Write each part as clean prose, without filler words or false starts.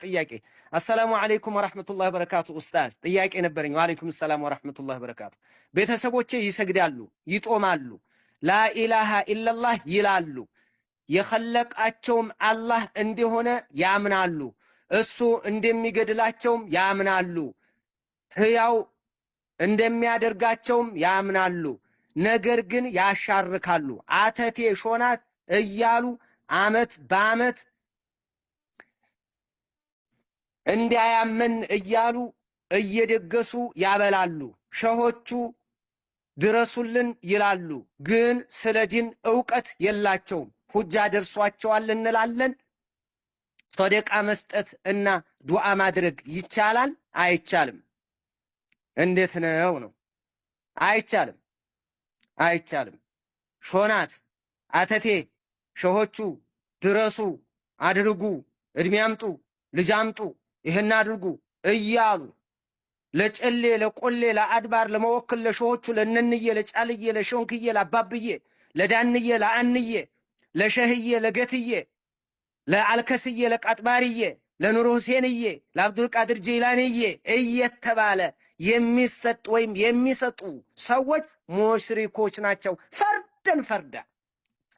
ጥያቄ አሰላሙ አለይኩም ወራህመቱላሂ ወበረካቱ ኡስታዝ ጥያቄ ነበረኝ። ወአለይኩም ሰላም ወራህመቱላሂ ወበረካቱ። ቤተሰቦቼ ይሰግዳሉ፣ ይጦማሉ፣ ላኢላሃ ኢለላህ ይላሉ፣ የኸለቃቸውም አላህ እንደሆነ ያምናሉ፣ እሱ እንደሚገድላቸውም ያምናሉ፣ ሕያው እንደሚያደርጋቸውም ያምናሉ። ነገር ግን ያሻርካሉ፣ አተቴ ሾናት እያሉ አመት በአመት እንዳያመን እያሉ እየደገሱ ያበላሉ። ሸሆቹ ድረሱልን ይላሉ፣ ግን ስለ ዲን ዕውቀት የላቸውም። ሁጃ ደርሷቸዋል እንላለን። ሰደቃ መስጠት እና ዱዓ ማድረግ ይቻላል አይቻልም? እንዴት ነው ነው? አይቻልም፣ አይቻልም። ሾናት አተቴ ሸሆቹ ድረሱ፣ አድርጉ፣ እድሜ አምጡ፣ ልጅ አምጡ፣ ይህን አድርጉ እያሉ ለጨሌ ለቆሌ ለአድባር ለመወክል ለሸሆቹ ለነንዬ ለጫልዬ ለሾንክዬ ለአባብዬ ለዳንዬ ለአንዬ ለሸህዬ ለገትዬ ለአልከስዬ ለቃጥባርዬ ለኑሩ ሁሴንዬ ለአብዱል ቃድር ጂላንዬ እየተባለ የሚሰጥ ወይም የሚሰጡ ሰዎች ሙሽሪኮች ናቸው። ፈርደን ፈርዳ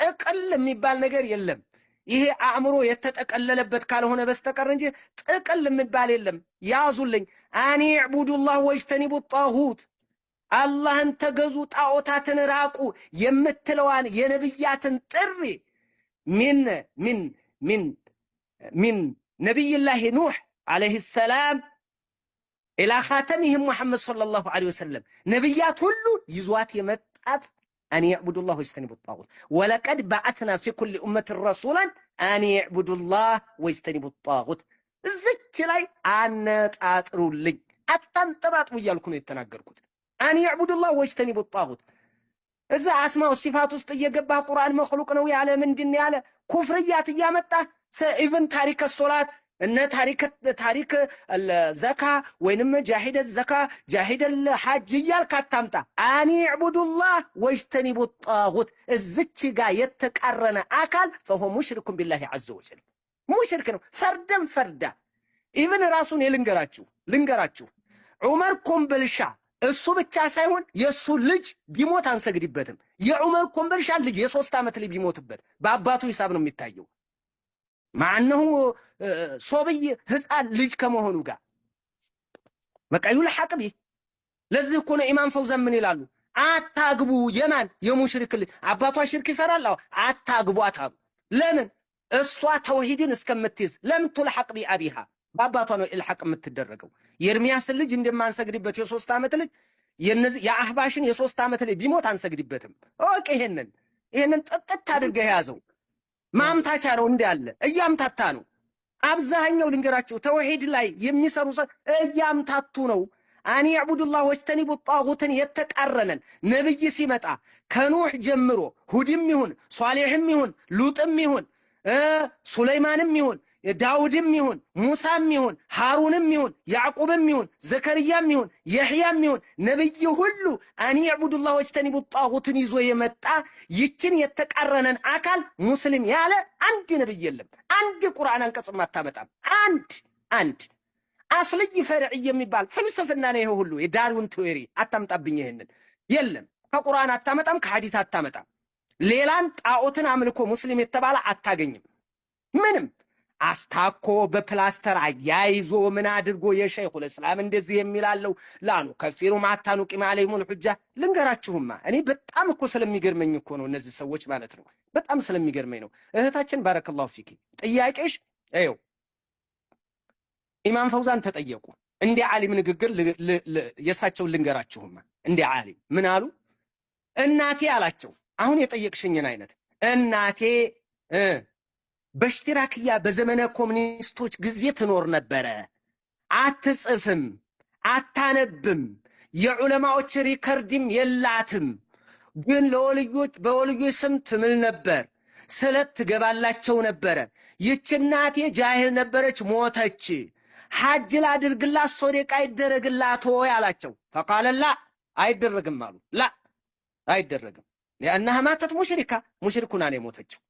ጥቅል የሚባል ነገር የለም። ይሄ አእምሮ የተጠቀለለበት ካልሆነ በስተቀር እንጂ ጥቅል የሚባል የለም። ያዙልኝ። አኒ ዕቡዱላህ ወጅተኒቡ ጣሁት፣ አላህን ተገዙ ጣዖታትን ራቁ የምትለዋን የነብያትን ጥሪ ሚን ነቢይላህ ኑህ ዓለይሂ ሰላም ኢላ ኻተሚሂም ሙሐመድ ሰለላሁ ዐለይሂ ወሰለም ነብያት ሁሉ ይዟት የመጣት አን ያዕቡዱላህ ወይጅተኒቡ ጣጉት ወለቀድ በዐትና ፊ ኩሊ ኡመትን ረሱላን አን ያዕቡዱላህ ወይጅተኒቡ ጣጉት። እዚች ላይ አነጣጥሩልኝ፣ አታንጠባጥቡ እያልኩ ነው የተናገርኩት። አን ያዕቡዱላህ ወይጅተኒቡ ጣጉት። እዛ አስማው ሲፋት ውስጥ እየገባህ ቁርአን መክሉቅ ነው ያለ ምንድን ያለ ኩፍርያት እያመጣ ኢቭን ታሪክ ሶላት እነ ታሪክ ዘካ ወይንም ጃሂደ ዘካ ጃሂደ ሐጅ እያልክ አታምጣ። አን ይዕቡዱላህ ወጅተኒቡ ጣጉት። እዝች ጋር የተቃረነ አካል ፈሆ ሙሽሪኩን ቢላሂ ዐዘ ወጀል ሙሽሪክ ነው። ፈርደን ፈርዳ ኢቭን ራሱን ልንገራችሁ ዑመር ኮምበልሻ እሱ ብቻ ሳይሆን የእሱ ልጅ ቢሞት አንሰግድበትም። የዑመር ኮምበልሻ ልጅ የ3 ዓመት ልጅ ቢሞትበት በአባቱ ሂሳብ ነው የሚታየው። ማዕነሁ ሶብይ ህፃን ልጅ ከመሆኑ ጋር በቃ ይልሐቅ ቢህ። ለዚህ እኮ ነው ኢማም ፈውዛን ምን ይላሉ? አታግቡ የማን የሙሽሪክ ልጅ አባቷ ሽርክ ይሰራል፣ አታግቧት አሉ። ለምን? እሷ ተውሂድን እስከምትይዝ። ለምን ትልሐቅ ቢአቢሃ በአባቷ ነው ኢልሐቅ የምትደረገው። የኤርሚያስን ልጅ እንደማንሰግድበት የ3 ዓመት ልጅ የአህባሽን የ3 ዓመት ልጅ ቢሞት አንሰግድበትም። ኦኬ ይሄንን ጥጥት አድርገህ ያዘው። ማምታቻ ነው እንዳለ እያምታታ ነው። አብዛኛው ልንገራችሁ ተውሂድ ላይ የሚሰሩ እያምታቱ ነው። አን ያዕቡዱላህ ወጅተኒቡ ጣጉትን የተቃረነን ነብይ ሲመጣ ከኑህ ጀምሮ ሁድም ይሁን ሷሊሕም ይሁን ሉጥም ይሁን ሱለይማንም ይሁን ዳውድም ይሁን ሙሳም ይሁን ሃሩንም ይሁን ያዕቁብም ይሁን ዘከርያም ይሁን የሕያም ይሁን ነብይ ሁሉ አን ያዕቡዱላህ ወጅተኒቡ ጣጉትን ይዞ የመጣ ይችን የተቃረነን አካል ሙስሊም ያለ አንድ ነብይ የለም። አንድ ቁርአን አንቀጽም አታመጣም። አንድ አስልይ ፈርዒ የሚባል ፍልስፍና ነው። ይሄ ሁሉ የዳርዊን ቲዮሪ አታምጣብኝ። ይሄንን የለም። ከቁርአን አታመጣም፣ ከሐዲስ አታመጣም። ሌላን ጣዖትን አምልኮ ሙስሊም የተባለ አታገኝም። ምንም አስታኮ በፕላስተር አያይዞ ምን አድርጎ የሸይኹል እስላም እንደዚህ የሚላለው ላኑ ከፊሩ ማታኑ ቂማ አለይሙል ሁጃ። ልንገራችሁማ እኔ በጣም እኮ ስለሚገርመኝ እኮ ነው እነዚህ ሰዎች ማለት ነው። በጣም ስለሚገርመኝ ነው። እህታችን ባረከላሁ ፊኪ ጥያቄሽ ይኸው ኢማም ፈውዛን ተጠየቁ። እንደ ዓሊም ንግግር የሳቸውን ልንገራችሁማ። እንደ ዓሊም ምን አሉ? እናቴ አላቸው። አሁን የጠየቅሽኝን አይነት እናቴ በሽቲራክያ በዘመነ ኮሙኒስቶች ጊዜ ትኖር ነበረ። አትጽፍም፣ አታነብም፣ የዑለማዎች ሪከርድም የላትም። ግን ለወልዮች በወልዮች ስም ትምል ነበር፣ ስለት ትገባላቸው ነበረ። ይች እናቴ ጃሂል ነበረች፣ ሞተች። ሐጅ ላድርግላት ሶደቃ ይደረግላት ወይ አላቸው። ፈቃለ ላ አይደረግም አሉ። ላ አይደረግም። ለአንሃ ማተት ሙሽሪካ ሙሽሪኩና ነው የሞተችው።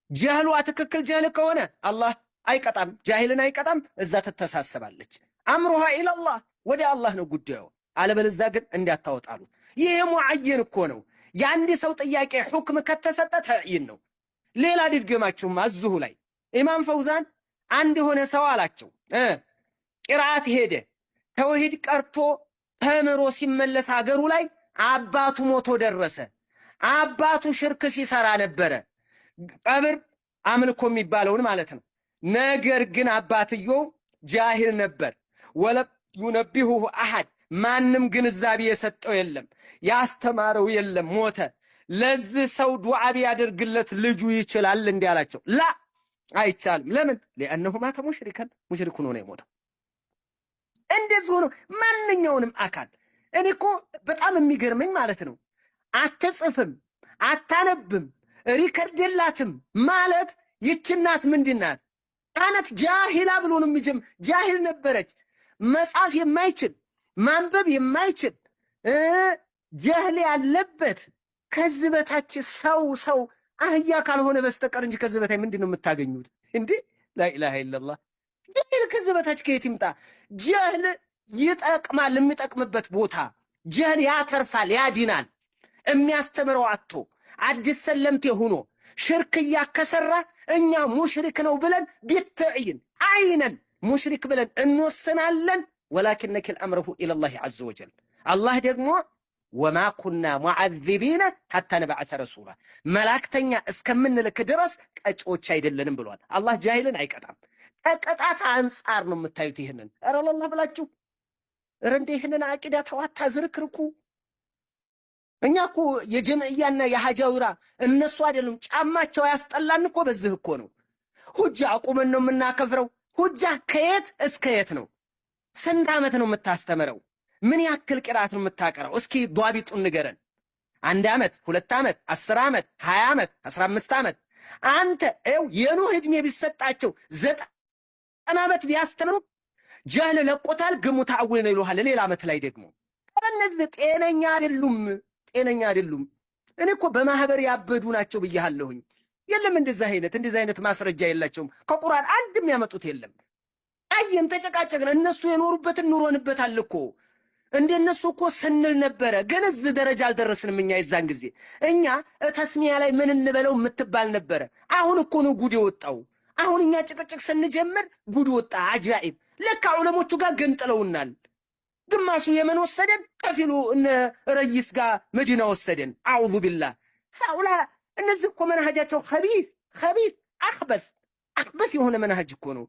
ጀህሏ ትክክል ጀህል ከሆነ አላህ አይቀጣም፣ ጃሂልን አይቀጣም። እዛ ትተሳሰባለች። አምሩሃ ኢለላህ ወደ አላህ ነው ጉዳዩ። አለበለዚያ ግን እንዳታወጣሉት። ይሄ ሙዐየን እኮ ነው። የአንድ ሰው ጥያቄ ሁክም ከተሰጠ ተዕይን ነው። ሌላ ድድገማችሁም እዚሁ ላይ ኢማም ፈውዛን አንድ የሆነ ሰው አላቸው ቂራአት ሄደ ተውሂድ ቀርቶ ተምሮ ሲመለስ አገሩ ላይ አባቱ ሞቶ ደረሰ። አባቱ ሽርክ ሲሰራ ነበረ፣ ቀብር አምልኮ የሚባለውን ማለት ነው። ነገር ግን አባትየው ጃሂል ነበር። ወለም ዩነቢሁሁ አሐድ ማንም ግንዛቤ የሰጠው የለም፣ ያስተማረው የለም፣ ሞተ። ለዚህ ሰው ዱዓ ቢያደርግለት ልጁ ይችላል እንዲህ አላቸው። ላ አይቻልም። ለምን? ሊአነሁ ማተ ሙሽሪከን ሙሽሪክ ሆኖ ነው የሞተው። እንደዚህ ሆኖ ማንኛውንም አካል እኔ እኮ በጣም የሚገርመኝ ማለት ነው አትጽፍም አታነብም ሪከርድ የላትም ማለት ይህች እናት ምንድን ናት? ካነት ጃሂላ ብሎ ነው የሚጀምር። ጃሂል ነበረች፣ መጻፍ የማይችል ማንበብ የማይችል ጀህል ያለበት። ከዚህ በታች ሰው አህያ ካልሆነ በስተቀር እንጂ ከዚህ በታች ምንድን ነው የምታገኙት እንዴ? ላኢላሃ ኢለላህ። ጀህል ከዚህ በታች ከየት ይምጣ? ጀህል ይጠቅማል፣ የሚጠቅምበት ቦታ ጀህል ያተርፋል፣ ያዲናል። የሚያስተምረው አጥቶ አዲስ ሰለምቴ ሆኖ ሽርክ እያከሰራ እኛ ሙሽሪክ ነው ብለን ቢተዕይን አይነን ሙሽሪክ ብለን እንወስናለን። ወላኪነከ አልአምሩ ኢለላህ ዐዘ ወጀል። አላህ ደግሞ ወማ ኩና ሙዐዚቢነ ሐታ ነብዐሰ ረሱላ መላእክተኛ እስከምንልክ ድረስ ቀጪዎች አይደለንም ብሏል። አላህ ጃሂልን አይቀጣም። ከቅጣት አንጻር ነው የምታዩት። ይህንን ኧረ ለላህ ብላችሁ ኧረ እንደ ይህንን አቂዳ ተዋታ ዝርክርኩ። እኛ እኮ የጀምዕያና የሐጃውራ እነሱ አይደሉም ጫማቸው ያስጠላን እኮ በዚህ እኮ ነው። ሁጃ አቁመን ነው የምናከፍረው። ሁጃ ከየት እስከ የት ነው? ስንት ዓመት ነው የምታስተምረው? ምን ያክል ቅራት ነው የምታቀረው? እስኪ ዷቢጡን ንገረን። 1 ዓመት፣ 2 ዓመት፣ 10 ዓመት፣ 20 ዓመት፣ 15 ዓመት። አንተ የኑህ ዕድሜ ቢሰጣቸው 90 ዓመት ቢያስተምሩ ጀህል ለቆታል። ግሙ ተአዊል ነው ይሉሃል። ሌላ ዓመት ላይ ደግሞ እነዚህ ጤነኛ አይደሉም፣ ጤነኛ አይደሉም። እኔ እኮ በማህበር ያበዱ ናቸው ብያለሁኝ። የለም እንደዛ አይነት ማስረጃ የላቸውም። ከቁርአን አንድ የሚያመጡት የለም። አየን ተጨቃጨቅን። እነሱ የኖሩበትን ኑሮንበታል እኮ እንደነሱ እኮ ስንል ነበረ። ግን እዚህ ደረጃ አልደረስንም። እኛ የዛን ጊዜ እኛ ተስሚያ ላይ ምን እንበለው የምትባል ነበረ። አሁን እኮ ነው ጉድ የወጣው። አሁን እኛ ጭቅጭቅ ስንጀምር ጉድ ወጣ። አጃኢብ። ለካ ዑለሞቹ ጋር ገንጥለውናል። ግማሹ የመን ወሰደን፣ ከፊሉ እነ ረይስ ጋር መዲና ወሰደን። አዑዙ ቢላህ ሐውላ። እነዚህ እኮ መናሃጃቸው ኸቢስ አኽበስ የሆነ መናሃጅ እኮ ነው።